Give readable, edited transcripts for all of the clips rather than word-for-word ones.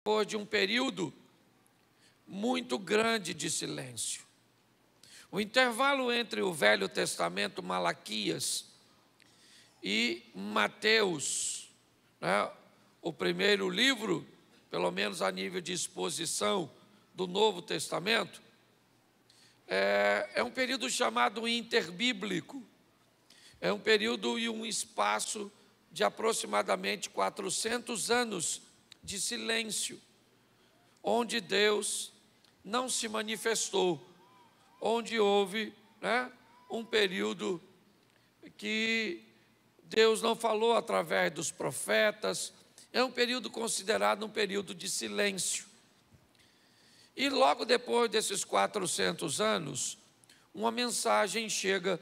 depois de um período muito grande de silêncio. O intervalo entre o Velho Testamento, Malaquias, e Mateus, né, o primeiro livro, pelo menos a nível de exposição do Novo Testamento, é um período chamado interbíblico. É um período e um espaço de aproximadamente 400 anos de silêncio, onde Deus não se manifestou, onde houve, né, um período que Deus não falou através dos profetas. É um período considerado um período de silêncio. E logo depois desses 400 anos, uma mensagem chega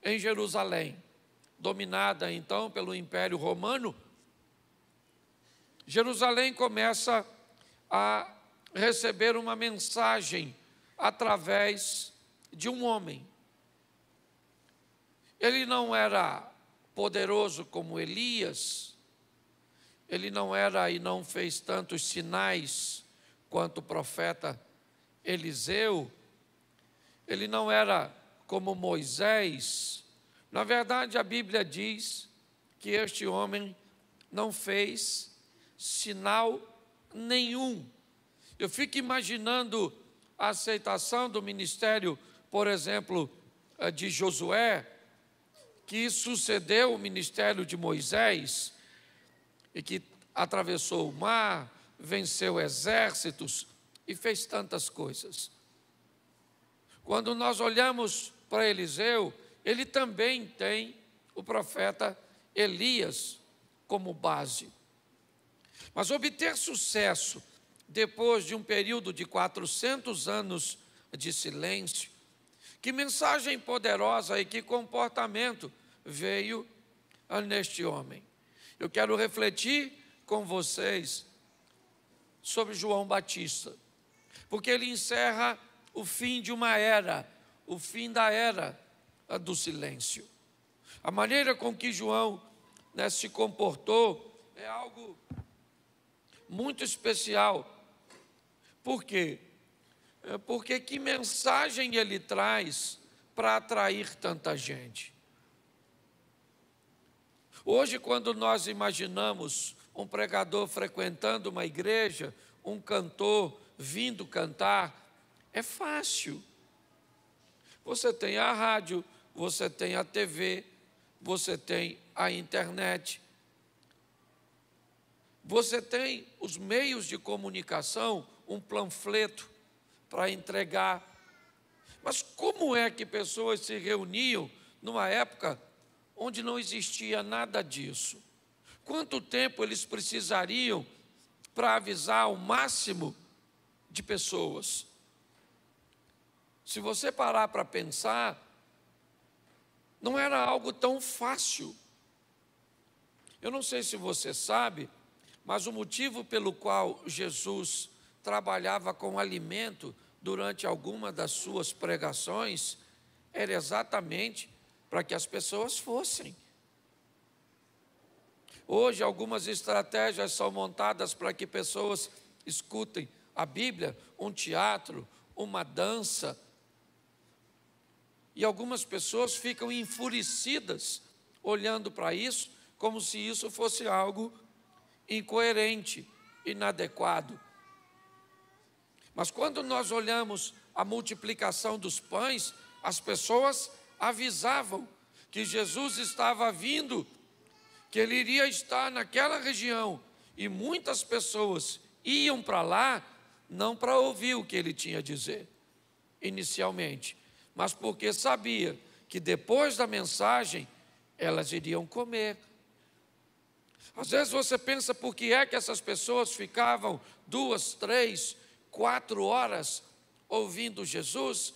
em Jerusalém, dominada então pelo Império Romano. Jerusalém começa a receber uma mensagem através de um homem. Ele não era poderoso como Elias, ele não era e não fez tantos sinais quanto o profeta Eliseu, ele não era como Moisés. Na verdade, a Bíblia diz que este homem não fez sinal nenhum. Eu fico imaginando a aceitação do ministério, por exemplo, de Josué, que sucedeu o ministério de Moisés, e que atravessou o mar, venceu exércitos e fez tantas coisas. Quando nós olhamos para Eliseu, ele também tem o profeta Elias como base. Mas obter sucesso depois de um período de 400 anos de silêncio, que mensagem poderosa e que comportamento veio neste homem. Eu quero refletir com vocês sobre João Batista, porque ele encerra o fim de uma era, o fim da era do silêncio. A maneira com que João, né, se comportou é algo muito especial. Por quê? Porque que mensagem ele traz para atrair tanta gente? Hoje, quando nós imaginamos um pregador frequentando uma igreja, um cantor vindo cantar, é fácil. Você tem a rádio, você tem a TV, você tem a internet, você tem os meios de comunicação, um panfleto para entregar. Mas como é que pessoas se reuniam numa época onde não existia nada disso? Quanto tempo eles precisariam para avisar o máximo de pessoas? Se você parar para pensar, não era algo tão fácil. Eu não sei se você sabe, mas o motivo pelo qual Jesus trabalhava com alimento durante alguma das suas pregações era exatamente para que as pessoas fossem. Hoje, algumas estratégias são montadas para que pessoas escutem a Bíblia, um teatro, uma dança. E algumas pessoas ficam enfurecidas olhando para isso, como se isso fosse algo incoerente, inadequado. Mas quando nós olhamos a multiplicação dos pães, as pessoas avisavam que Jesus estava vindo, que ele iria estar naquela região, e muitas pessoas iam para lá, não para ouvir o que ele tinha a dizer, inicialmente, mas porque sabia que depois da mensagem, elas iriam comer. Às vezes você pensa, por que é que essas pessoas ficavam 2, 3, 4 horas ouvindo Jesus?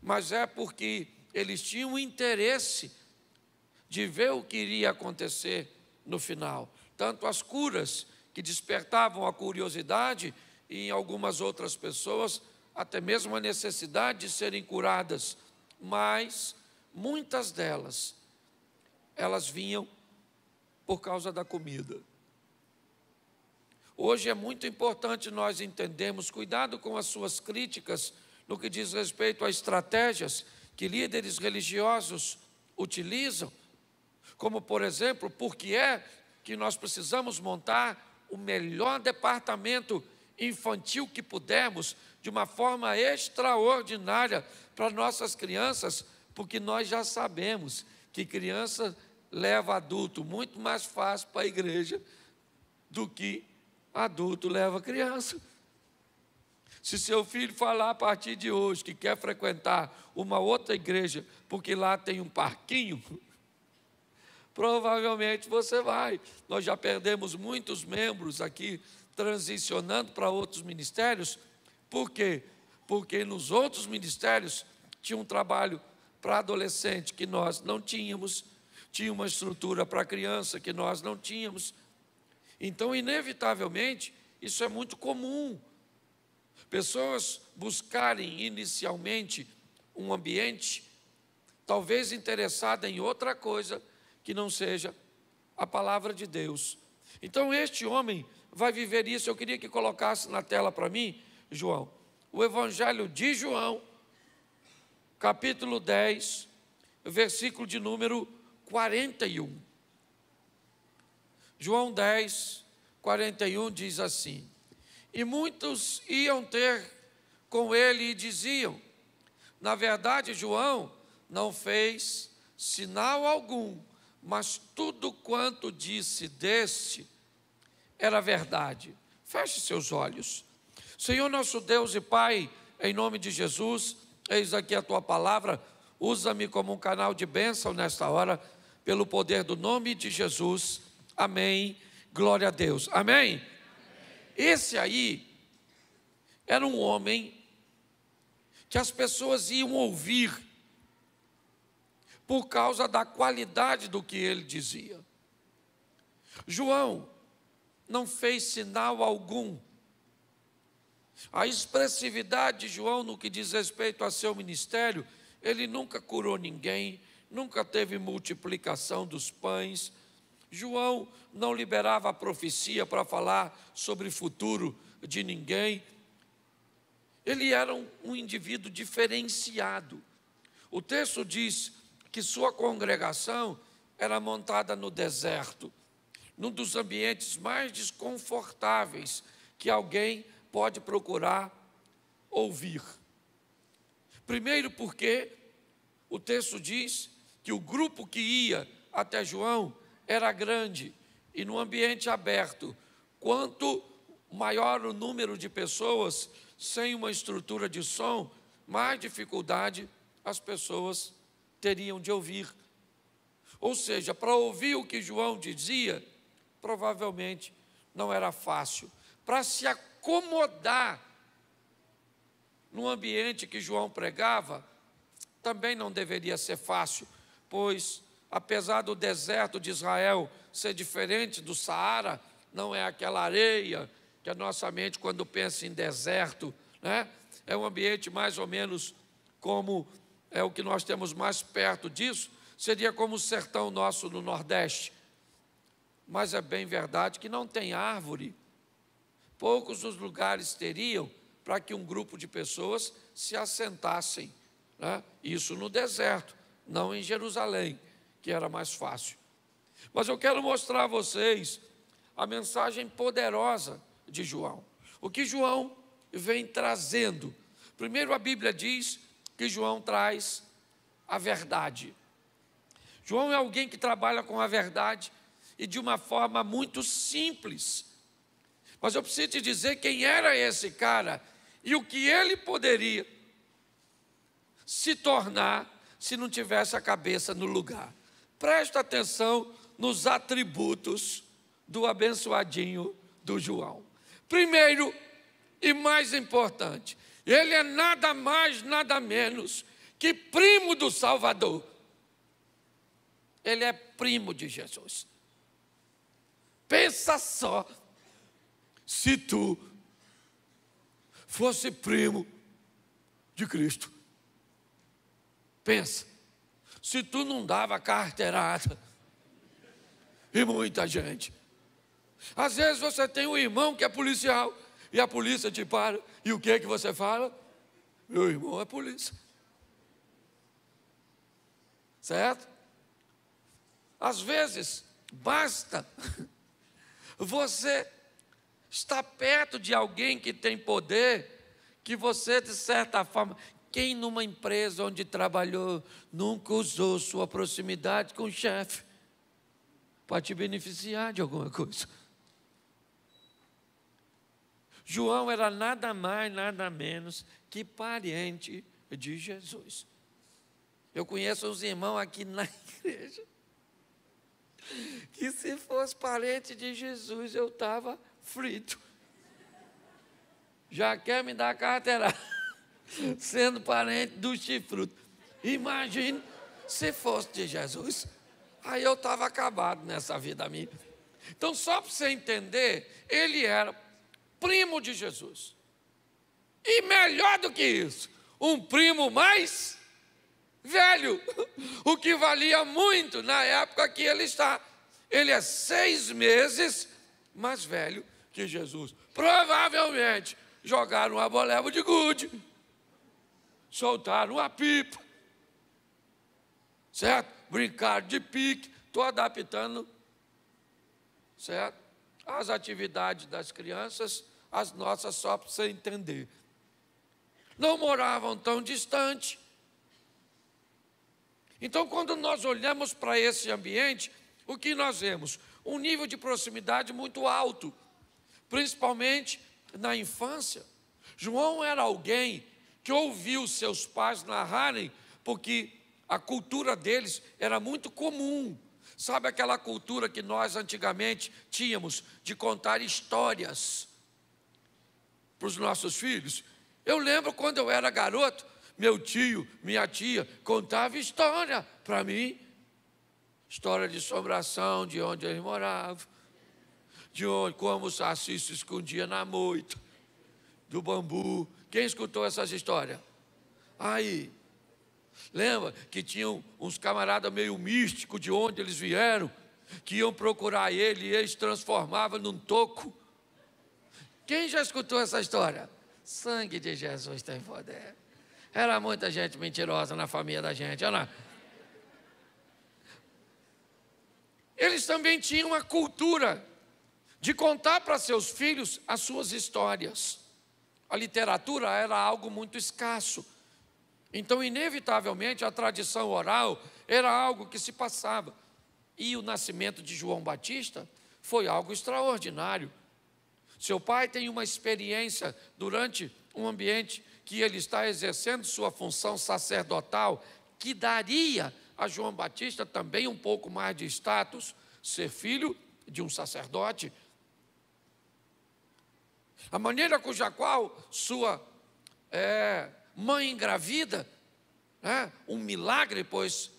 Mas é porque eles tinham interesse de ver o que iria acontecer no final. Tanto as curas que despertavam a curiosidade, e em algumas outras pessoas, até mesmo a necessidade de serem curadas. Mas muitas delas, elas vinham por causa da comida. Hoje é muito importante nós entendermos, cuidado com as suas críticas no que diz respeito a estratégias que líderes religiosos utilizam, como, por exemplo, por que é que nós precisamos montar o melhor departamento infantil que pudermos, de uma forma extraordinária para nossas crianças, porque nós já sabemos que criança leva adulto muito mais fácil para a igreja do que adulto leva criança. Se seu filho falar a partir de hoje que quer frequentar uma outra igreja, porque lá tem um parquinho, provavelmente você vai. Nós já perdemos muitos membros aqui, transicionando para outros ministérios. Por quê? Porque nos outros ministérios tinha um trabalho para adolescente que nós não tínhamos, tinha uma estrutura para criança que nós não tínhamos. Então, inevitavelmente, isso é muito comum. Pessoas buscarem inicialmente um ambiente, talvez interessada em outra coisa que não seja a palavra de Deus. Então, este homem vai viver isso. Eu queria que colocasse na tela para mim, João, o Evangelho de João, capítulo 10, versículo de número 41. João 10, 41 diz assim: e muitos iam ter com ele e diziam: na verdade, João não fez sinal algum, mas tudo quanto disse deste era verdade. Feche seus olhos. Senhor nosso Deus e Pai, em nome de Jesus, eis aqui a tua palavra, usa-me como um canal de bênção nesta hora, pelo poder do nome de Jesus. Amém. Glória a Deus. Amém? Amém. Esse aí era um homem que as pessoas iam ouvir por causa da qualidade do que ele dizia. João não fez sinal algum. A expressividade de João no que diz respeito a seu ministério, ele nunca curou ninguém, nunca teve multiplicação dos pães. João não liberava a profecia para falar sobre o futuro de ninguém. Ele era um indivíduo diferenciado. O texto diz que sua congregação era montada no deserto, num dos ambientes mais desconfortáveis que alguém pode procurar ouvir. Primeiro porque o texto diz que o grupo que ia até João era grande, e no ambiente aberto, quanto maior o número de pessoas sem uma estrutura de som, mais dificuldade as pessoas teriam de ouvir. Ou seja, para ouvir o que João dizia, provavelmente não era fácil. Para se acomodar no ambiente que João pregava, também não deveria ser fácil, pois apesar do deserto de Israel ser diferente do Saara, não é aquela areia que a nossa mente, quando pensa em deserto, né? É um ambiente mais ou menos como é o que nós temos mais perto disso, seria como o sertão nosso no Nordeste. Mas é bem verdade que não tem árvore. Poucos os lugares teriam para que um grupo de pessoas se assentassem, né? Isso no deserto, não em Jerusalém, que era mais fácil. Mas eu quero mostrar a vocês a mensagem poderosa de João. O que João vem trazendo. Primeiro, a Bíblia diz que João traz a verdade. João é alguém que trabalha com a verdade e de uma forma muito simples. Mas eu preciso te dizer quem era esse cara e o que ele poderia se tornar se não tivesse a cabeça no lugar. Presta atenção nos atributos do abençoadinho do João. Primeiro e mais importante, ele é nada mais, nada menos que primo do Salvador. Ele é primo de Jesus. Pensa só, se tu fosse primo de Cristo. Pensa, se tu não dava carteirada, e muita gente Às vezes você tem um irmão que é policial e a polícia te para. E o que é que você fala? Meu irmão é polícia. Certo? Às vezes, basta você estar perto de alguém que tem poder, que você, de certa forma, quem numa empresa onde trabalhou nunca usou sua proximidade com o chefe para te beneficiar de alguma coisa? João era nada mais, nada menos que parente de Jesus. Eu conheço uns irmãos aqui na igreja que, se fosse parente de Jesus, eu estava frito. Já quer me dar carteirada sendo parente do chifrudo. Imagine se fosse de Jesus. Aí eu estava acabado nessa vida minha. Então, só para você entender, ele era primo de Jesus. E melhor do que isso, um primo mais velho, o que valia muito na época que ele está. Ele é 6 meses mais velho que Jesus. Provavelmente jogaram uma boleba de gude, soltaram uma pipa, certo? Brincaram de pique. Estou adaptando, certo? As atividades das crianças, as nossas, só para você entender. Não moravam tão distante. Então, quando nós olhamos para esse ambiente, o que nós vemos? Um nível de proximidade muito alto, principalmente na infância. João era alguém que ouviu seus pais narrarem, porque a cultura deles era muito comum. Sabe aquela cultura que nós antigamente tínhamos de contar histórias para os nossos filhos? Eu lembro quando eu era garoto, meu tio, minha tia, contava história para mim. História de assombração, de onde eles moravam, de onde, como o Saci se escondia na moita, do bambu. Quem escutou essas histórias? Aí, lembra que tinham uns camaradas meio místicos de onde eles vieram, que iam procurar ele e eles transformavam num toco? Quem já escutou essa história? Sangue de Jesus tem poder. Era muita gente mentirosa na família da gente, olha lá. Eles também tinham uma cultura de contar para seus filhos as suas histórias. A literatura era algo muito escasso. Então, inevitavelmente, a tradição oral era algo que se passava. E o nascimento de João Batista foi algo extraordinário. Seu pai tem uma experiência durante um ambiente que ele está exercendo sua função sacerdotal, que daria a João Batista também um pouco mais de status, ser filho de um sacerdote. A maneira cuja qual sua mãe engravida, um milagre, pois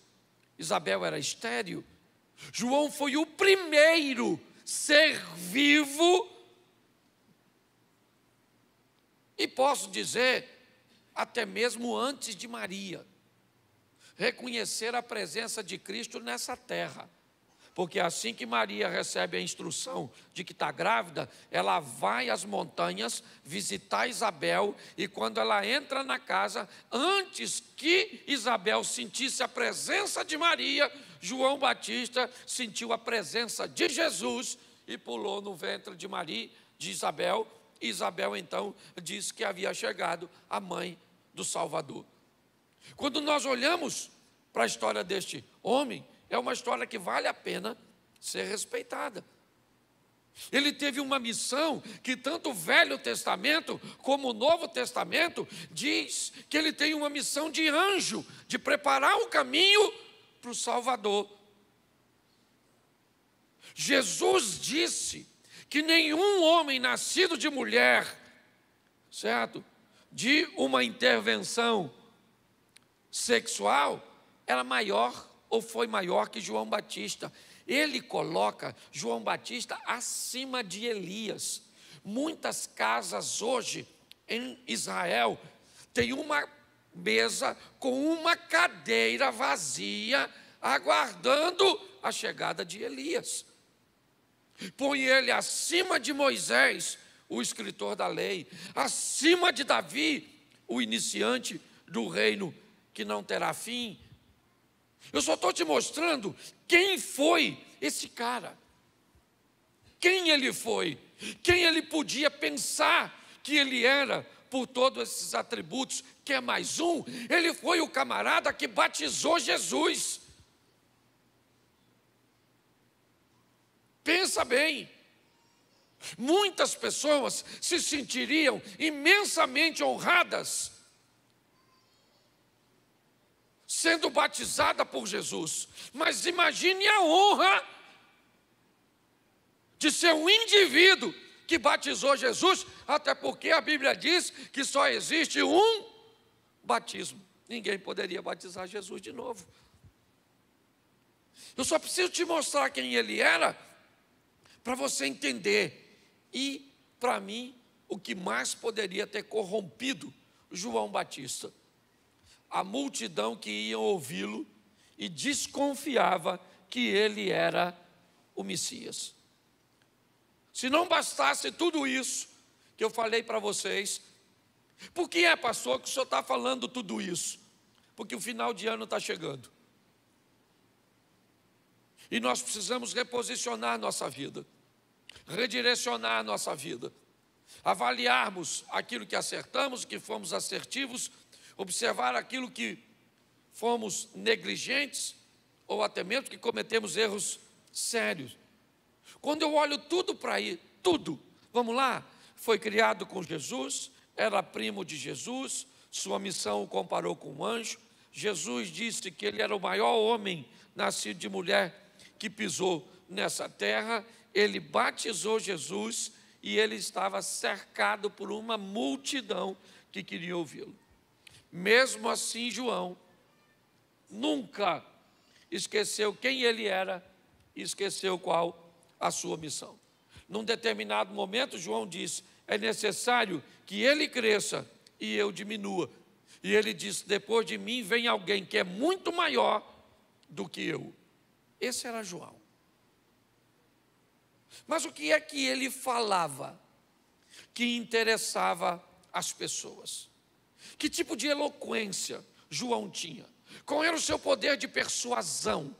Isabel era estéril. João foi o primeiro ser vivo, e posso dizer, até mesmo antes de Maria, reconhecer a presença de Cristo nessa terra. Porque assim que Maria recebe a instrução de que está grávida, ela vai às montanhas visitar Isabel, e quando ela entra na casa, antes que Isabel sentisse a presença de Maria, João Batista sentiu a presença de Jesus e pulou no ventre de Maria, de Isabel. E Isabel então disse que havia chegado a mãe do Salvador. Quando nós olhamos para a história deste homem, é uma história que vale a pena ser respeitada. Ele teve uma missão que tanto o Velho Testamento como o Novo Testamento diz que ele tem uma missão de anjo, de preparar o caminho para o Salvador. Jesus disse que nenhum homem nascido de mulher, certo, de uma intervenção sexual, era maior ou foi maior que João Batista. Ele coloca João Batista acima de Elias. Muitas casas hoje em Israel têm uma mesa com uma cadeira vazia, aguardando a chegada de Elias. põe ele acima de Moisés, o escritor da lei, acima de Davi, o iniciante do reino que não terá fim. Eu só estou te mostrando quem foi esse cara, quem ele foi, quem ele podia pensar que ele era por todos esses atributos. Quer mais um? Ele foi o camarada que batizou Jesus. Pensa bem, muitas pessoas se sentiriam imensamente honradas sendo batizada por Jesus, mas imagine a honra de ser um indivíduo que batizou Jesus, até porque a Bíblia diz que só existe um batismo. Ninguém poderia batizar Jesus de novo. Eu só preciso te mostrar quem ele era, para você entender. E, para mim, o que mais poderia ter corrompido João Batista? A multidão que ia ouvi-lo e desconfiava que ele era o Messias. Se não bastasse tudo isso que eu falei para vocês, por que é, pastor, que o senhor está falando tudo isso? Porque o final de ano está chegando. E nós precisamos reposicionar nossa vida, redirecionar a nossa vida, avaliarmos aquilo que acertamos, que fomos assertivos, observar aquilo que fomos negligentes, ou até mesmo que cometemos erros sérios. Quando eu olho tudo para aí, tudo, vamos lá, foi criado com Jesus, era primo de Jesus, sua missão o comparou com um anjo. Jesus disse que ele era o maior homem nascido de mulher que pisou nessa terra. Ele batizou Jesus e ele estava cercado por uma multidão que queria ouvi-lo. Mesmo assim, João nunca esqueceu quem ele era e esqueceu qual a sua missão. Num determinado momento, João disse: é necessário que ele cresça e eu diminua. E ele disse: depois de mim vem alguém que é muito maior do que eu. Esse era João. Mas o que é que ele falava que interessava as pessoas? Que tipo de eloquência João tinha? Qual era o seu poder de persuasão?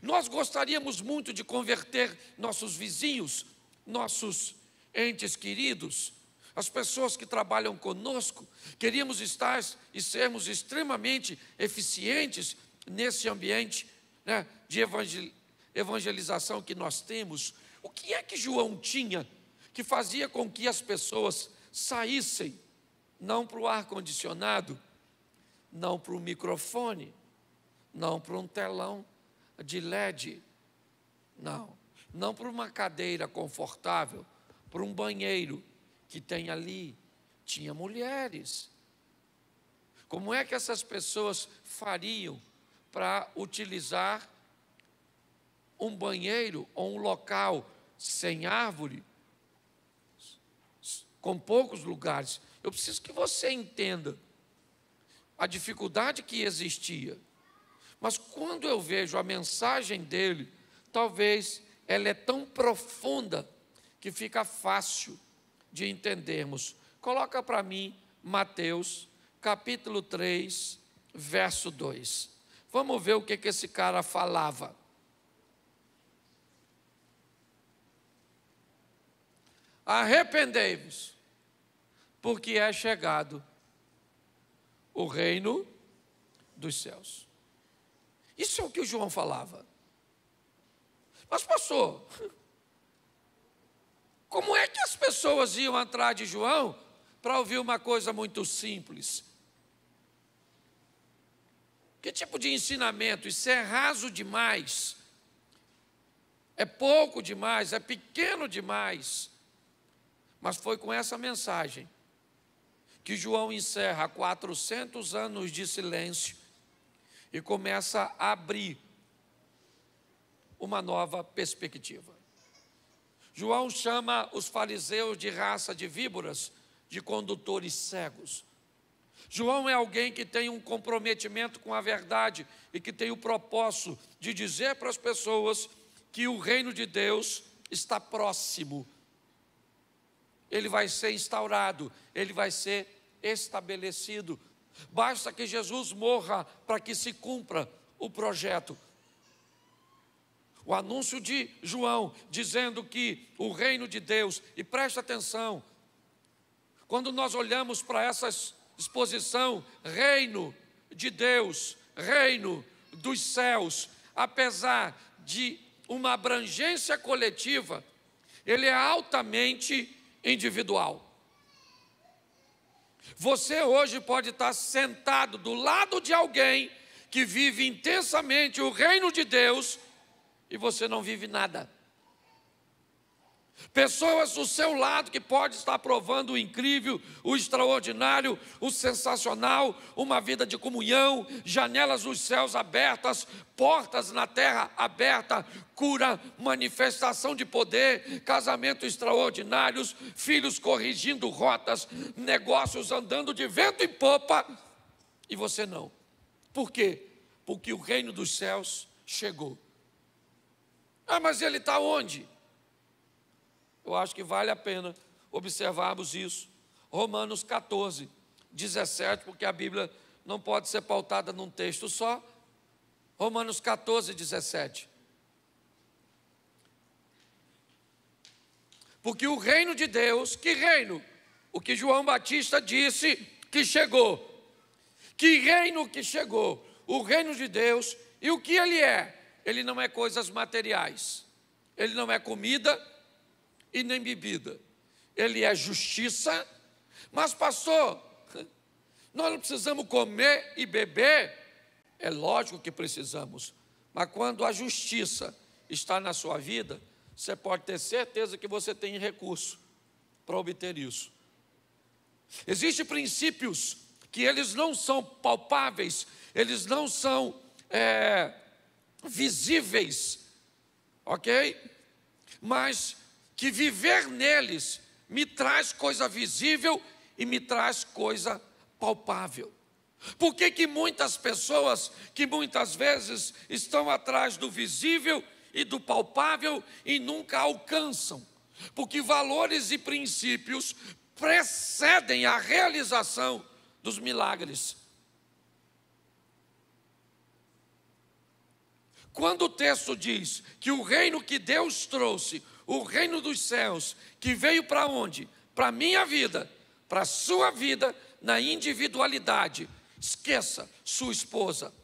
Nós gostaríamos muito de converter nossos vizinhos, nossos entes queridos, as pessoas que trabalham conosco. Queríamos estar e sermos extremamente eficientes nesse ambiente, né, de evangelização que nós temos. O que é que João tinha que fazia com que as pessoas saíssem, não para o ar-condicionado, não para o microfone, não para um telão de LED, não para uma cadeira confortável, para um banheiro que tem ali? Tinha mulheres. Como é que essas pessoas fariam para utilizar um banheiro ou um local sem árvore, com poucos lugares? Eu preciso que você entenda a dificuldade que existia. Mas quando eu vejo a mensagem dele, talvez ela é tão profunda que fica fácil de entendermos. Coloca para mim Mateus, capítulo 3, verso 2. Vamos ver o que esse cara falava. Arrependei-vos, porque é chegado o reino dos céus. Isso é o que o João falava. Mas, pastor, como é que as pessoas iam atrás de João para ouvir uma coisa muito simples? Que tipo de ensinamento? Isso é raso demais, é pouco demais, é pequeno demais. Mas foi com essa mensagem que João encerra 400 anos de silêncio e começa a abrir uma nova perspectiva. João chama os fariseus de raça de víboras, de condutores cegos. João é alguém que tem um comprometimento com a verdade e que tem o propósito de dizer para as pessoas que o reino de Deus está próximo. Ele vai ser instaurado, ele vai ser estabelecido. Basta que Jesus morra para que se cumpra o projeto. O anúncio de João, dizendo que o reino de Deus, e preste atenção, quando nós olhamos para essa exposição, reino de Deus, reino dos céus, apesar de uma abrangência coletiva, ele é altamente individual. Você hoje pode estar sentado do lado de alguém que vive intensamente o reino de Deus e você não vive nada. Pessoas do seu lado que pode estar provando o incrível, o extraordinário, o sensacional, uma vida de comunhão, janelas dos céus abertas, portas na terra aberta, cura, manifestação de poder, casamentos extraordinários, filhos corrigindo rotas, negócios andando de vento em popa, e você não. Por quê? Porque o reino dos céus chegou. Ah, mas ele está onde? Eu acho que vale a pena observarmos isso. Romanos 14, 17, porque a Bíblia não pode ser pautada num texto só. Romanos 14, 17. Porque o reino de Deus, que reino? O que João Batista disse que chegou. Que reino que chegou? O reino de Deus. E o que ele é? Ele não é coisas materiais. Ele não é comida e nem bebida. Ele é justiça. Mas pastor, nós não precisamos comer e beber? É lógico que precisamos. Mas quando a justiça está na sua vida, você pode ter certeza que você tem recurso para obter isso. Existem princípios que eles não são palpáveis, eles não são visíveis, ok? Mas que viver neles me traz coisa visível e me traz coisa palpável. Por que muitas pessoas que muitas vezes estão atrás do visível e do palpável e nunca alcançam? Porque valores e princípios precedem a realização dos milagres. Quando o texto diz que o reino que Deus trouxe, o reino dos céus, que veio para onde? Para a minha vida, para a sua vida, na individualidade. Esqueça sua esposa,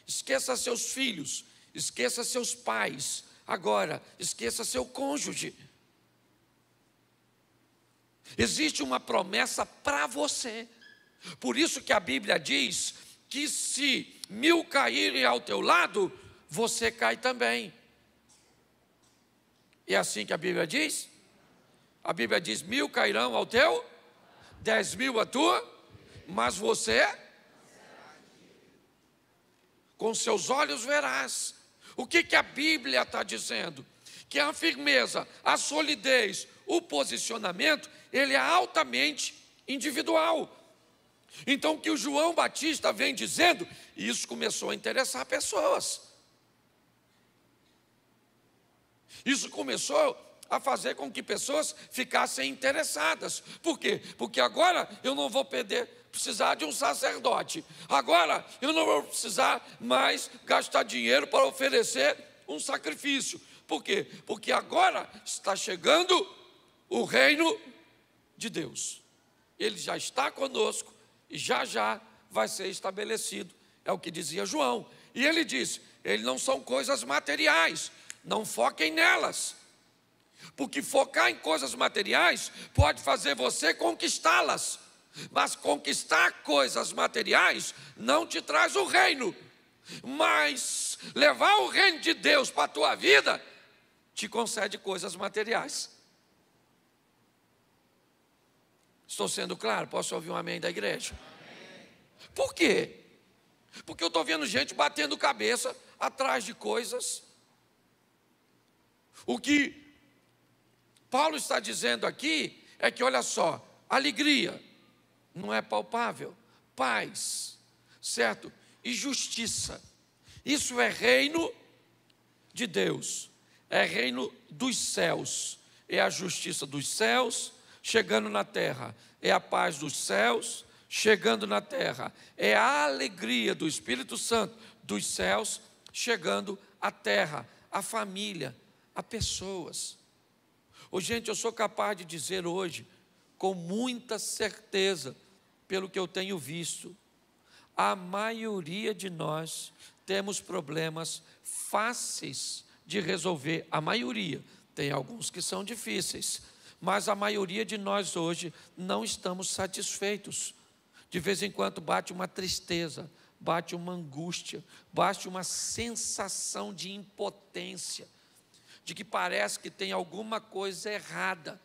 esqueça seus filhos, esqueça seus pais, agora esqueça seu cônjuge. Existe uma promessa para você. Por isso que a Bíblia diz que se 1000 caírem ao teu lado, você cai também. É assim que a Bíblia diz? A Bíblia diz: 1000 cairão ao teu, 10.000 à tua, mas você com seus olhos verás. O que a Bíblia está dizendo? Que a firmeza, a solidez, o posicionamento, ele é altamente individual. Então o que o João Batista vem dizendo, isso começou a interessar pessoas. Isso começou a fazer com que pessoas ficassem interessadas. Por quê? Porque agora eu não vou precisar de um sacerdote. Agora eu não vou precisar mais gastar dinheiro para oferecer um sacrifício. Por quê? Porque agora está chegando o reino de Deus. Ele já está conosco e já vai ser estabelecido. É o que dizia João. E ele disse, eles não são coisas materiais. Não foquem nelas, porque focar em coisas materiais pode fazer você conquistá-las, mas conquistar coisas materiais não te traz o reino, mas levar o reino de Deus para a tua vida te concede coisas materiais. Estou sendo claro? Posso ouvir um amém da igreja? Amém. Por quê? Porque eu estou vendo gente batendo cabeça atrás de coisas. O que Paulo está dizendo aqui é que, olha só, alegria não é palpável, paz, certo? E justiça, isso é reino de Deus, é reino dos céus, é a justiça dos céus chegando na terra, é a paz dos céus chegando na terra, é a alegria do Espírito Santo dos céus chegando à terra, à família, a pessoas. Gente, eu sou capaz de dizer hoje, com muita certeza, pelo que eu tenho visto, a maioria de nós temos problemas fáceis de resolver. A maioria, tem alguns que são difíceis, mas a maioria de nós hoje não estamos satisfeitos. De vez em quando bate uma tristeza, bate uma angústia, bate uma sensação de impotência, de que parece que tem alguma coisa errada.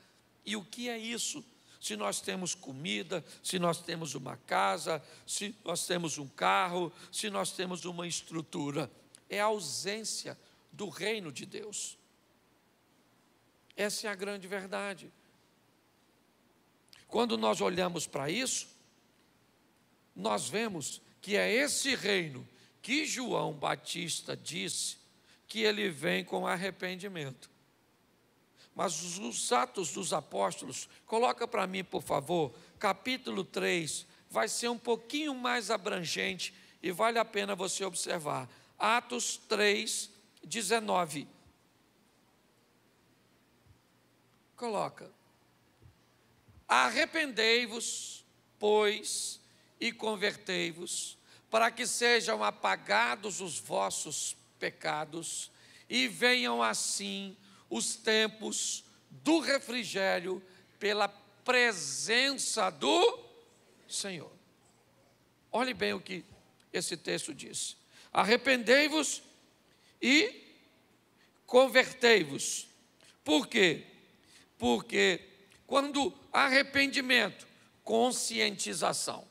E o que é isso? Se nós temos comida, se nós temos uma casa, se nós temos um carro, se nós temos uma estrutura, é a ausência do reino de Deus. Essa é a grande verdade. Quando nós olhamos para isso, nós vemos que é esse reino que João Batista disse que ele vem com arrependimento. Mas os Atos dos Apóstolos, coloca para mim, por favor, capítulo 3, vai ser um pouquinho mais abrangente e vale a pena você observar. Atos 3, 19. Coloca. Arrependei-vos, pois, e convertei-vos, para que sejam apagados os vossos pecados, e venham assim os tempos do refrigério pela presença do Senhor. Olhe bem o que esse texto diz. Arrependei-vos e convertei-vos. Por quê? Porque quando arrependimento, conscientização.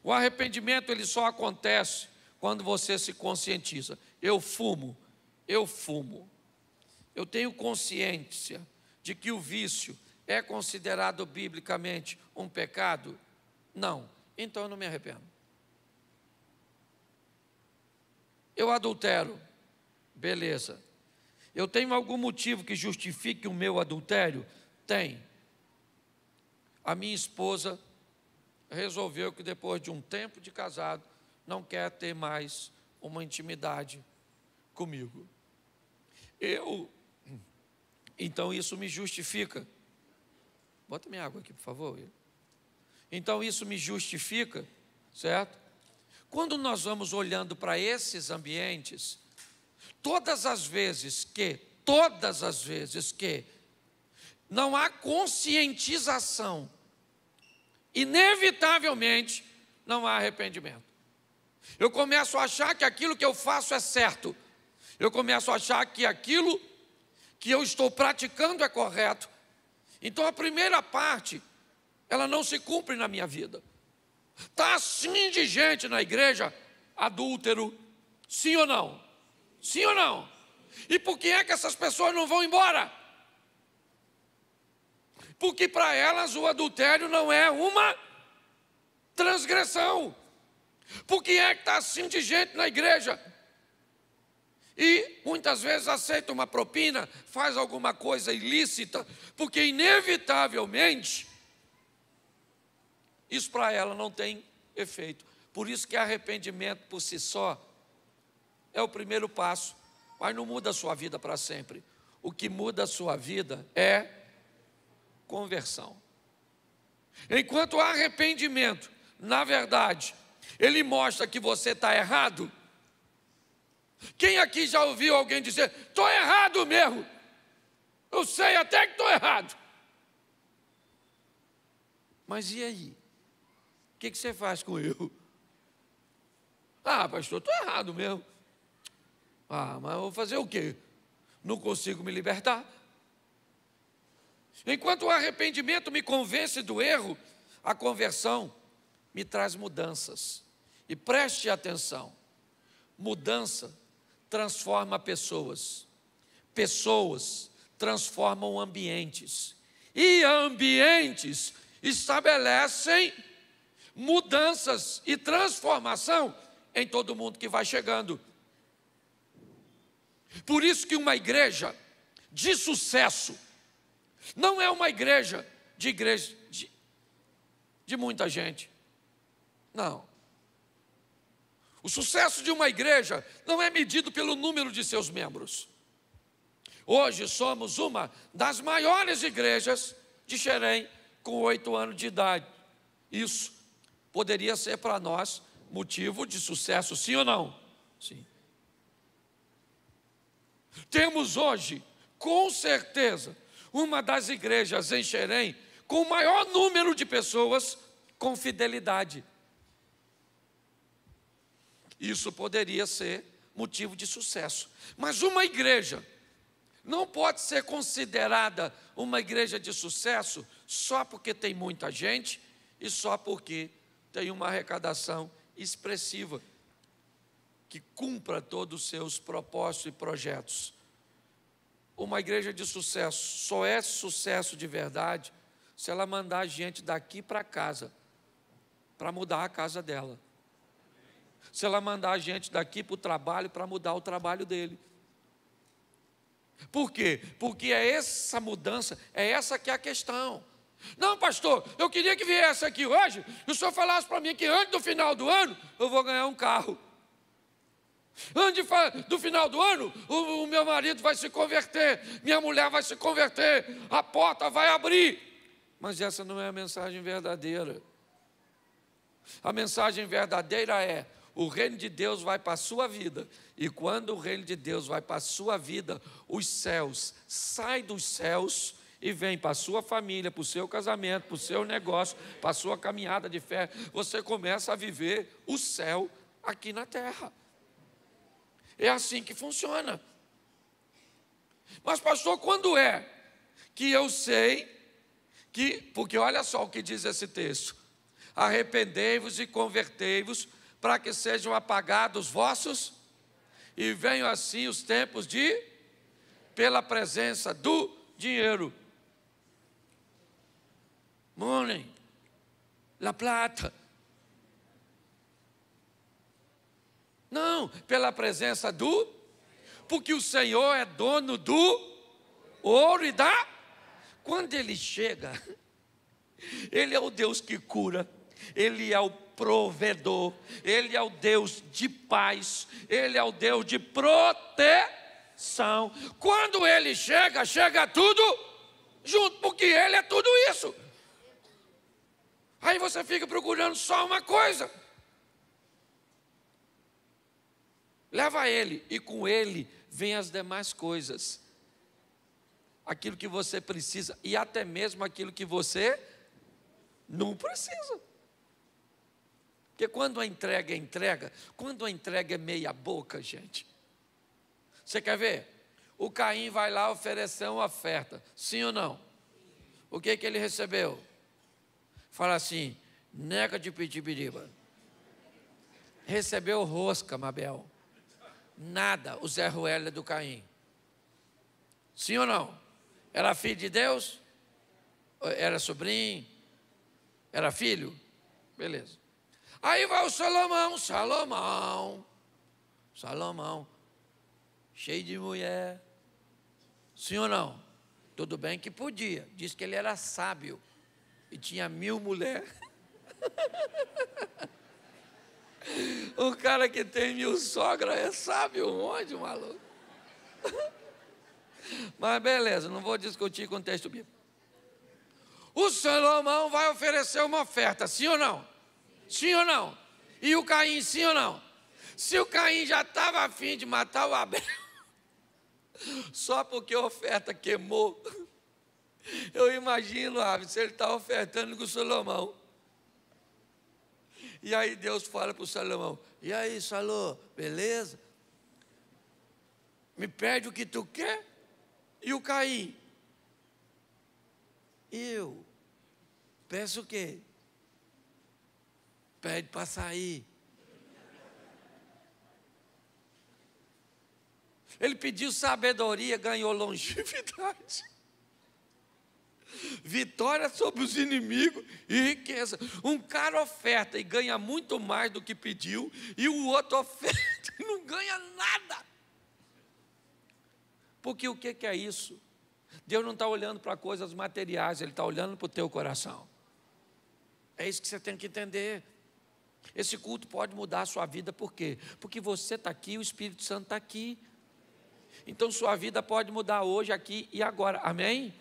O arrependimento ele só acontece quando você se conscientiza. Eu fumo. Eu tenho consciência de que o vício é considerado biblicamente um pecado? Não. Então eu não me arrependo. Eu adultero. Beleza. Eu tenho algum motivo que justifique o meu adultério? Tem. A minha esposa resolveu que depois de um tempo de casado, não quer ter mais uma intimidade comigo. Então isso me justifica. Bota minha água aqui, por favor. Então isso me justifica, certo? Quando nós vamos olhando para esses ambientes, todas as vezes que não há conscientização, inevitavelmente não há arrependimento. Eu começo a achar que aquilo que eu faço é certo. Eu começo a achar que aquilo que eu estou praticando é correto. Então a primeira parte, ela não se cumpre na minha vida. Está assim de gente na igreja, adúltero, sim ou não? Sim ou não? E por que é que essas pessoas não vão embora? Porque para elas o adultério não é uma transgressão. Por que é que está assim de gente na igreja? E muitas vezes aceita uma propina, faz alguma coisa ilícita, porque inevitavelmente isso para ela não tem efeito. Por isso que arrependimento por si só é o primeiro passo, mas não muda a sua vida para sempre. O que muda a sua vida é conversão. Enquanto o arrependimento, na verdade, ele mostra que você está errado. Quem aqui já ouviu alguém dizer, estou errado mesmo? Eu sei até que estou errado. Mas e aí? O que você faz com eu? Ah, pastor, estou errado mesmo. Ah, mas eu vou fazer o quê? Não consigo me libertar. Enquanto o arrependimento me convence do erro, a conversão me traz mudanças. E preste atenção, mudança transforma pessoas, pessoas transformam ambientes, e ambientes estabelecem mudanças e transformação em todo mundo que vai chegando. Por isso que uma igreja de sucesso não é uma igreja de muita gente. Não. O sucesso de uma igreja não é medido pelo número de seus membros. Hoje somos uma das maiores igrejas de Xerém com 8 anos de idade. Isso poderia ser para nós motivo de sucesso, sim ou não? Sim. Temos hoje, com certeza, uma das igrejas em Xerém com o maior número de pessoas com fidelidade. Isso poderia ser motivo de sucesso. Mas uma igreja não pode ser considerada uma igreja de sucesso só porque tem muita gente e só porque tem uma arrecadação expressiva que cumpra todos os seus propósitos e projetos. Uma igreja de sucesso só é sucesso de verdade se ela mandar gente daqui para casa, para mudar a casa dela. Se ela mandar gente daqui para o trabalho, para mudar o trabalho dele. Por quê? Porque é essa mudança, é essa que é a questão. Não, pastor, eu queria que viesse aqui hoje e o senhor falasse para mim que antes do final do ano eu vou ganhar um carro. Antes do final do ano, o meu marido vai se converter, minha mulher vai se converter, a porta vai abrir. Mas essa não é a mensagem verdadeira. A mensagem verdadeira é: o reino de Deus vai para a sua vida, e quando o reino de Deus vai para a sua vida, os céus saem dos céus e vêm para a sua família, para o seu casamento, para o seu negócio, para a sua caminhada de fé. Você começa a viver o céu aqui na terra. É assim que funciona. Mas pastor, quando é que eu sei que... Porque olha só o que diz esse texto: arrependei-vos e convertei-vos, para que sejam apagados vossos, e venham assim os tempos pela presença do dinheiro. Money, la plata. Não, pela presença porque o Senhor é dono do ouro e da... Quando Ele chega, Ele é o Deus que cura, Ele é o provedor, Ele é o Deus de paz, Ele é o Deus de proteção. Quando Ele chega, chega tudo junto, porque Ele é tudo isso. Aí você fica procurando só uma coisa. Leva Ele, e com Ele vem as demais coisas. Aquilo que você precisa, e até mesmo aquilo que você não precisa. Porque quando a entrega é entrega, quando a entrega é meia boca, gente. Você quer ver? O Caim vai lá oferecer uma oferta, sim ou não? O que ele recebeu? Fala assim: nega de pitibiriba. Recebeu rosca, Mabel. Nada, o Zé Ruela do Caim. Sim ou não? Era filho de Deus? Era sobrinho? Era filho? Beleza. Aí vai o Salomão, cheio de mulher. Sim ou não? Tudo bem que podia. Diz que ele era sábio e tinha 1000 mulheres. O cara que tem 1000 sogras é sábio onde, maluco? Mas beleza, não vou discutir com o texto bíblico. O Salomão vai oferecer uma oferta, sim ou não? Sim ou não? E o Caim, sim ou não? Se o Caim já estava a fim de matar o Abel, só porque a oferta queimou, eu imagino, se ele está ofertando com o Salomão. E aí Deus fala para o Salomão: e aí, Salô, beleza? Me pede o que tu quer? E o Caim? Eu peço o quê? Pede para sair. Ele pediu sabedoria, ganhou longevidade, vitória sobre os inimigos e riqueza. Um cara oferta e ganha muito mais do que pediu, e o outro oferta e não ganha nada. Porque o que é isso? Deus não está olhando para coisas materiais, Ele está olhando para o teu coração. É isso que você tem que entender. Esse culto pode mudar a sua vida, por quê? Porque você está aqui, o Espírito Santo está aqui. Então sua vida pode mudar hoje, aqui e agora, amém?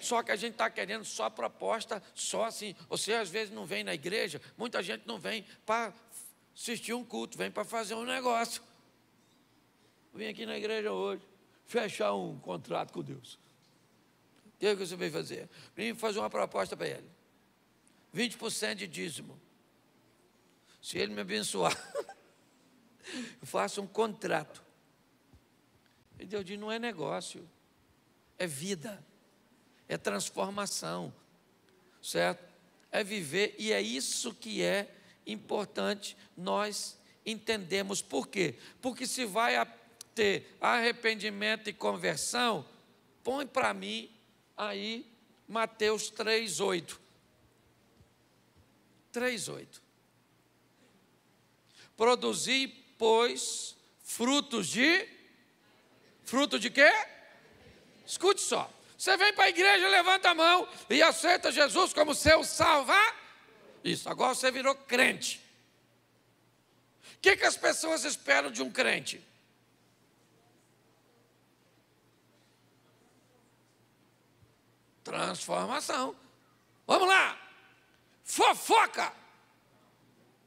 Só que a gente está querendo só proposta, só assim. Você às vezes não vem na igreja, muita gente não vem para assistir um culto, vem para fazer um negócio. Vim aqui na igreja hoje, fechar um contrato com Deus. O que você veio fazer? Vim fazer uma proposta para Ele. 20% de dízimo. Se Ele me abençoar, eu faço um contrato. E Deus diz, não é negócio, é vida, é transformação, certo? É viver, e é isso que é importante nós entendemos. Por quê? Porque se vai ter arrependimento e conversão, põe para mim aí Mateus 3:8. 3:8. Produzi, pois, fruto de quê? Escute só. Você vem para a igreja, levanta a mão e aceita Jesus como seu salvador. Isso, agora você virou crente. O que as pessoas esperam de um crente? Transformação. Vamos lá. Fofoca.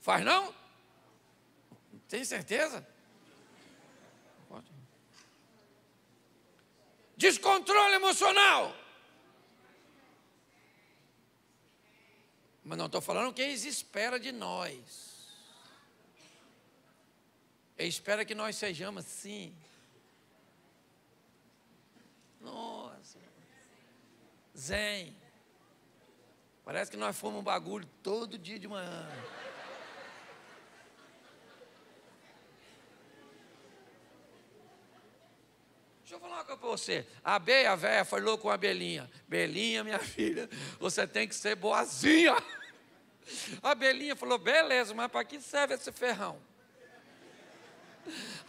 Faz não? Tem certeza? Descontrole emocional. Mas não estou falando o que eles esperam de nós. Eles esperam que nós sejamos assim. Nossa. Zen. Parece que nós fomos um bagulho todo dia de manhã. Deixa eu falar uma coisa para você. A abelha velha falou com a abelhinha. Belinha, minha filha, você tem que ser boazinha. A abelhinha falou, beleza, mas para que serve esse ferrão?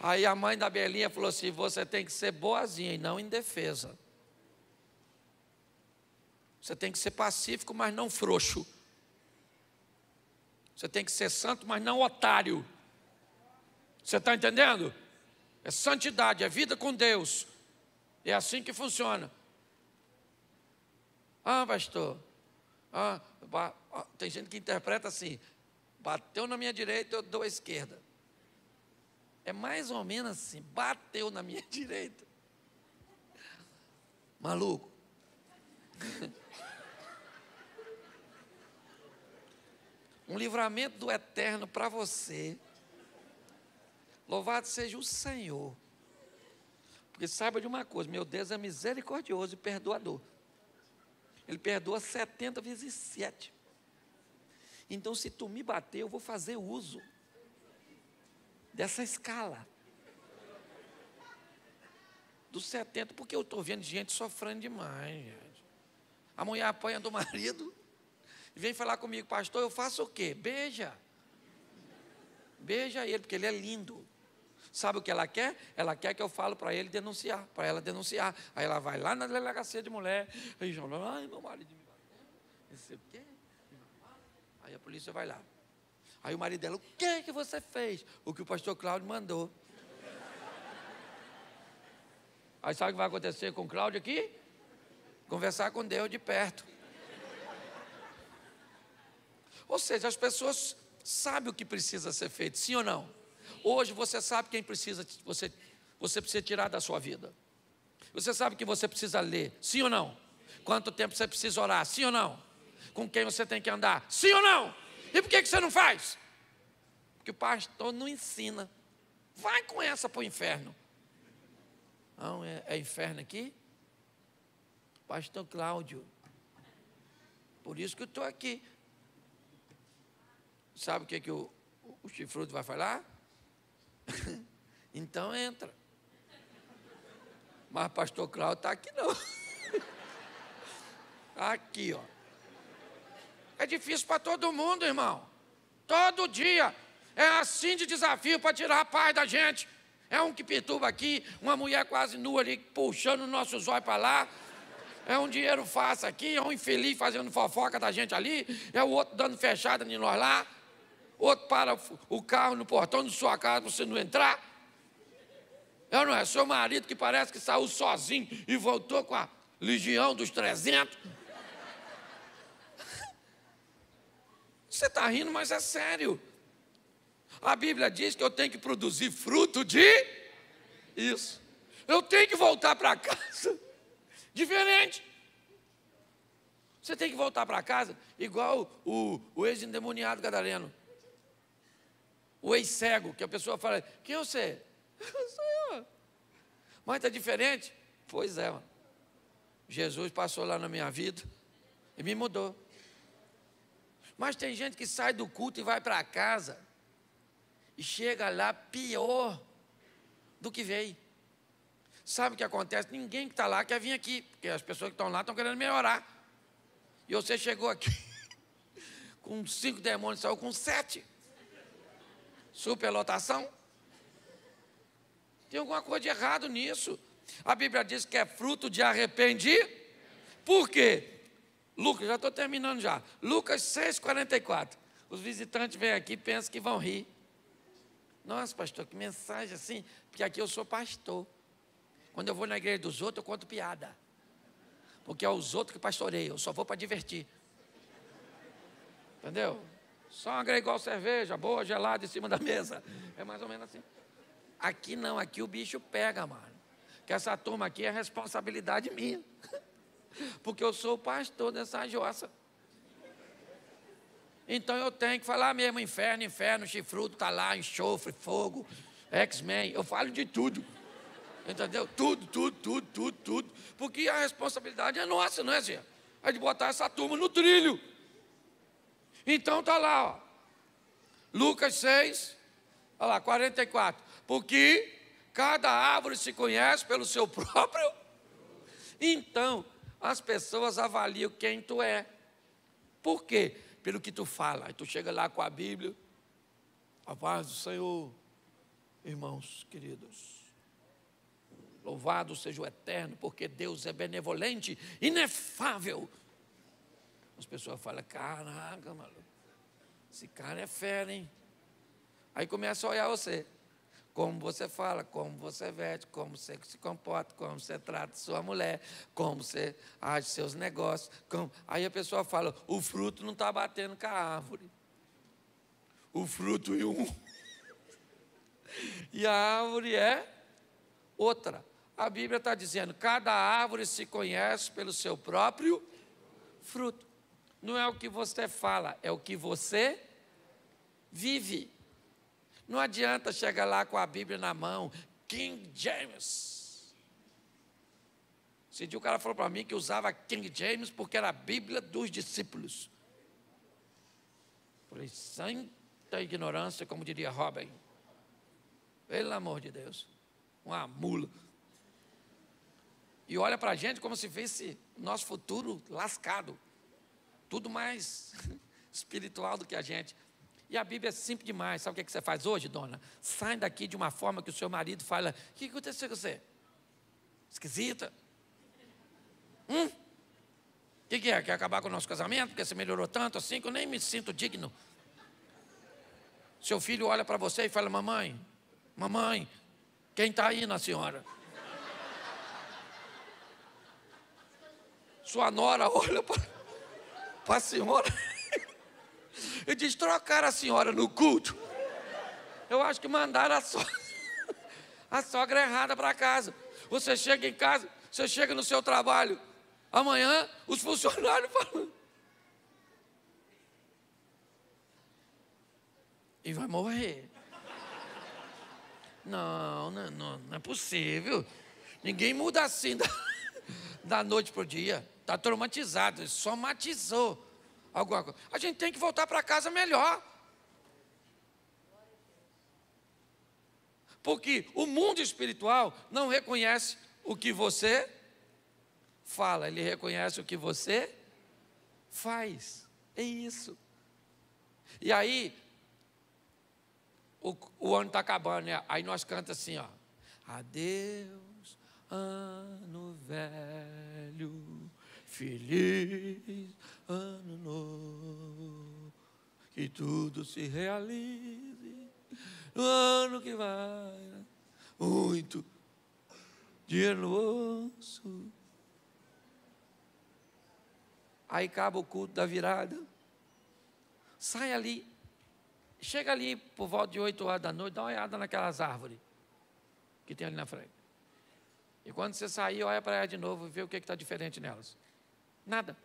Aí a mãe da abelhinha falou assim, você tem que ser boazinha e não indefesa. Você tem que ser pacífico, mas não frouxo. Você tem que ser santo, mas não otário. Você está entendendo? É santidade, é vida com Deus. É assim que funciona. Ah, pastor. Tem gente que interpreta assim. Bateu na minha direita, eu dou à esquerda. É mais ou menos assim. Bateu na minha direita. Maluco. Um livramento do eterno para você. Louvado seja o Senhor. Porque saiba de uma coisa, meu Deus é misericordioso e perdoador. Ele perdoa 70 vezes 7. Então, se tu me bater, eu vou fazer uso dessa escala. Dos 70, porque eu estou vendo gente sofrendo demais, gente. A mulher apanha do marido e vem falar comigo, pastor, eu faço o quê? Beija. Beija ele, porque ele é lindo. Sabe o que ela quer? Ela quer que eu fale para ele denunciar, para ela denunciar. Aí ela vai lá na delegacia de mulher, aí fala, ai, meu marido me bateu, não sei o quê. Aí a polícia vai lá. Aí o marido dela, o que você fez? O que o pastor Cláudio mandou. Aí sabe o que vai acontecer com o Cláudio aqui? Conversar com Deus de perto. Ou seja, as pessoas sabem o que precisa ser feito, sim ou não? Hoje você sabe quem precisa, você precisa tirar da sua vida. Você sabe que você precisa ler, sim ou não? Quanto tempo você precisa orar, sim ou não? Com quem você tem que andar, sim ou não? E por que você não faz? Porque o pastor não ensina. Vai com essa para o inferno. Não, é inferno aqui? Pastor Cláudio. Por isso que eu estou aqui. Sabe o que o chifrudo vai falar? Então entra. Mas pastor Cláudio está aqui não. Aqui, ó. É difícil para todo mundo, irmão. Todo dia. É assim de desafio para tirar a paz da gente. É um que perturba aqui, uma mulher quase nua ali, puxando nossos olhos para lá. É um dinheiro fácil aqui, é um infeliz fazendo fofoca da gente ali, é o outro dando fechada em nós lá, outro para o carro no portão de sua casa para você não entrar. Eu não é seu marido que parece que saiu sozinho e voltou com a legião dos 300. Você está rindo, mas é sério. A Bíblia diz que eu tenho que produzir fruto de isso. Eu tenho que voltar para casa diferente. Você tem que voltar para casa igual o ex-endemoniado gadareno. O ex-cego, que a pessoa fala, quem eu sei? Sou eu. Mas está diferente? Pois é, mano. Jesus passou lá na minha vida e me mudou. Mas tem gente que sai do culto e vai para casa e chega lá pior do que veio. Sabe o que acontece? Ninguém que está lá quer vir aqui, porque as pessoas que estão lá estão querendo melhorar. E você chegou aqui com 5 demônios, saiu com 7. Superlotação. Tem alguma coisa de errado nisso. A Bíblia diz que é fruto de arrependimento. Por quê? Lucas, já estou terminando já. Lucas 6,44. Os visitantes vêm aqui e pensam que vão rir. Nossa, pastor, que mensagem assim. Porque aqui eu sou pastor. Quando eu vou na igreja dos outros, eu conto piada. Porque é os outros que pastoreiam. Eu só vou para divertir. Entendeu? Só agregar cerveja boa, gelada em cima da mesa. É mais ou menos assim. Aqui não, aqui o bicho pega, mano. Que essa turma aqui é responsabilidade minha. Porque eu sou o pastor dessa jossa. Então eu tenho que falar mesmo, inferno, inferno, chifrudo, tá lá, enxofre, fogo, X-Men, eu falo de tudo. Entendeu? Tudo. Porque a responsabilidade é nossa, não é, Zé? É de botar essa turma no trilho. Então tá lá, ó. Lucas 6, olha lá, 44. Porque cada árvore se conhece pelo seu próprio. Então, as pessoas avaliam quem tu é. Por quê? Pelo que tu fala. Aí tu chega lá com a Bíblia. A paz do Senhor, irmãos queridos. Louvado seja o Eterno, porque Deus é benevolente, inefável. As pessoas falam, caraca, maluco, esse cara é fera, hein? Aí começa a olhar você. Como você fala, como você veste, como você se comporta, como você trata sua mulher, como você age seus negócios. Aí a pessoa fala, o fruto não está batendo com a árvore. O fruto é um. E a árvore é outra. A Bíblia está dizendo, cada árvore se conhece pelo seu próprio fruto. Não é o que você fala, é o que você vive. Não adianta chegar lá com a Bíblia na mão, King James. Esse dia o cara falou para mim que usava King James porque era a Bíblia dos discípulos. Falei, santa ignorância, como diria Robin. Pelo amor de Deus, uma mula. E olha para a gente como se visse nosso futuro lascado. Tudo mais espiritual do que a gente. E a Bíblia é simples demais. Sabe o que você faz hoje, dona? Sai daqui de uma forma que o seu marido fala, o que aconteceu com você? Esquisita? O que é? Quer acabar com o nosso casamento? Porque você melhorou tanto assim que eu nem me sinto digno. Seu filho olha para você e fala, mamãe, quem está aí na senhora? Sua nora olha para a senhora e diz, trocaram a senhora no culto. Eu acho que mandaram a sogra errada para casa. Você chega em casa, você chega no seu trabalho, amanhã os funcionários falam, e vai morrer. Não é possível. Ninguém muda assim da noite para o dia. Está traumatizado, somatizou alguma coisa. A gente tem que voltar para casa melhor. Porque o mundo espiritual não reconhece o que você fala, ele reconhece o que você faz. É isso. E aí, o ano está acabando, né? Aí nós cantamos assim, ó. Adeus, ano velho, feliz ano novo, que tudo se realize no ano que vai, muito dinheiro no bolso. Aí acaba o culto da virada, sai ali, chega ali por volta de 8 horas da noite, dá uma olhada naquelas árvores que tem ali na frente. E quando você sair, olha para ela de novo e vê o que está diferente nelas. Nada.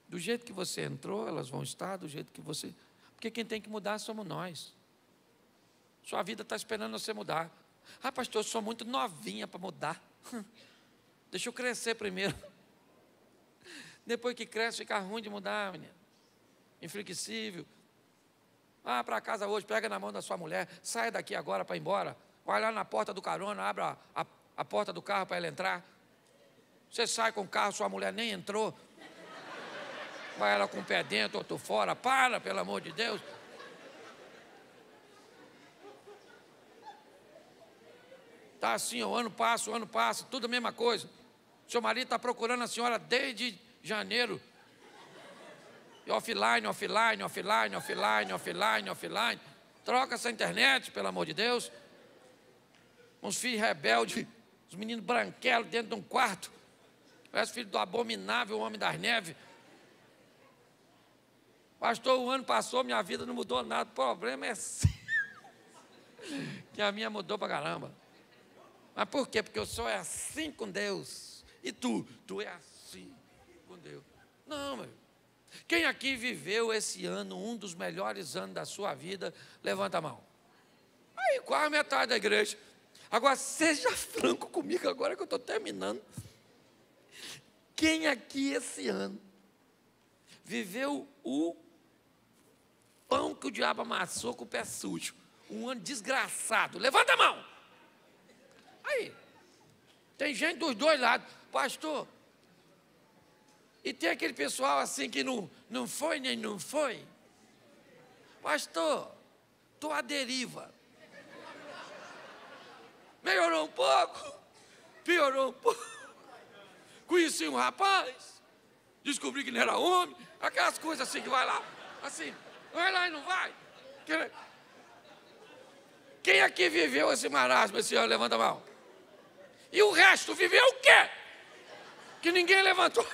Do jeito que você entrou, elas vão estar, do jeito que você... Porque quem tem que mudar somos nós. Sua vida está esperando você mudar. Ah, pastor, eu sou muito novinha para mudar. Deixa eu crescer primeiro. Depois que cresce, fica ruim de mudar, menino. Inflexível. Vá para casa hoje, pega na mão da sua mulher, sai daqui agora para ir embora. Vai lá na porta do carona, abre a porta do carro para ela entrar. Você sai com o carro, sua mulher nem entrou. Vai ela com o pé dentro, outro fora. Para, pelo amor de Deus. Está assim, o ano passa, tudo a mesma coisa. Seu marido está procurando a senhora desde janeiro. E offline. Troca essa internet, pelo amor de Deus. Uns filhos rebeldes, os meninos branquelos dentro de um quarto. Parece filho do abominável homem das neves. Pastor, o ano passou, minha vida não mudou nada. O problema é seu. Que a minha mudou pra caramba. Mas por quê? Porque eu sou assim com Deus. E tu é assim com Deus. Não, meu. Quem aqui viveu esse ano, um dos melhores anos da sua vida, levanta a mão. Aí, quase metade da igreja. Agora, seja franco comigo agora que eu estou terminando. Quem aqui esse ano viveu o pão que o diabo amassou com o pé sujo? Um ano desgraçado. Levanta a mão. Aí, tem gente dos dois lados. Pastor, e tem aquele pessoal assim que não foi nem não foi. Pastor, estou à deriva. Melhorou um pouco, piorou um pouco. Conheci um rapaz, descobri que ele era homem, aquelas coisas assim que vai lá, assim, vai lá e não vai. Quem aqui viveu esse marasmo esse ano? Levanta a mão. E o resto viveu o quê? Que ninguém levantou.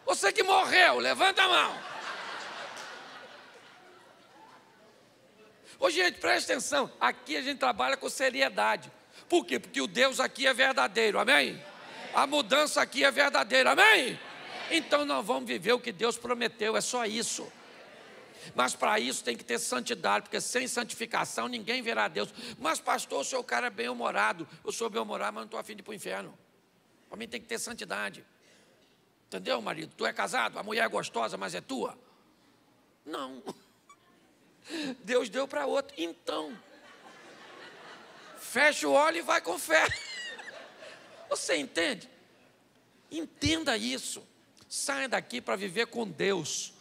Você que morreu, levanta a mão. Ô, gente, presta atenção. Aqui a gente trabalha com seriedade. Por quê? Porque o Deus aqui é verdadeiro, amém? A mudança aqui é verdadeira, amém? Então nós vamos viver o que Deus prometeu, é só isso. Mas para isso tem que ter santidade, porque sem santificação ninguém verá Deus. Mas pastor, o seu cara é bem-humorado. Eu sou bem-humorado, mas não estou a fim de ir para o inferno. Para mim tem que ter santidade. Entendeu, marido? Tu é casado, a mulher é gostosa, mas é tua? Não. Deus deu para outro. Então, fecha o olho e vai com fé. Você entende? Entenda isso. Saia daqui para viver com Deus.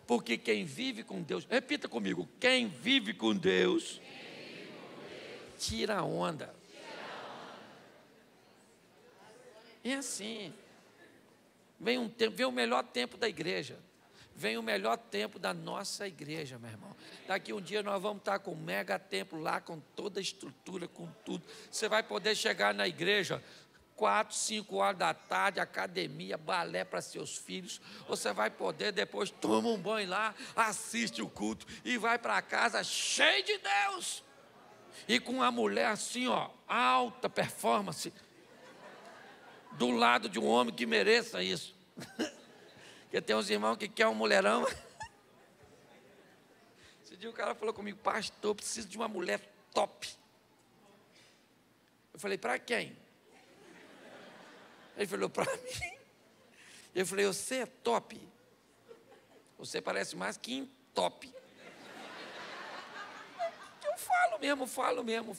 Porque quem vive com Deus, repita comigo, quem vive com Deus, tira a onda. É assim. Vem um tempo, vem o melhor tempo da igreja. Vem o melhor tempo da nossa igreja, meu irmão. Daqui um dia nós vamos estar com um mega templo lá, com toda a estrutura, com tudo. Você vai poder chegar na igreja 4, 5 horas da tarde, academia, balé para seus filhos. Você vai poder, depois toma um banho lá, assiste o culto e vai para casa cheio de Deus. E com uma mulher assim, ó, alta performance, do lado de um homem que mereça isso. Porque tem uns irmãos que querem um mulherão. Esse dia o cara falou comigo, pastor, eu preciso de uma mulher top. Eu falei, para quem? Ele falou, para mim. Eu falei, você é top. Você parece mais que em top. Eu falo mesmo.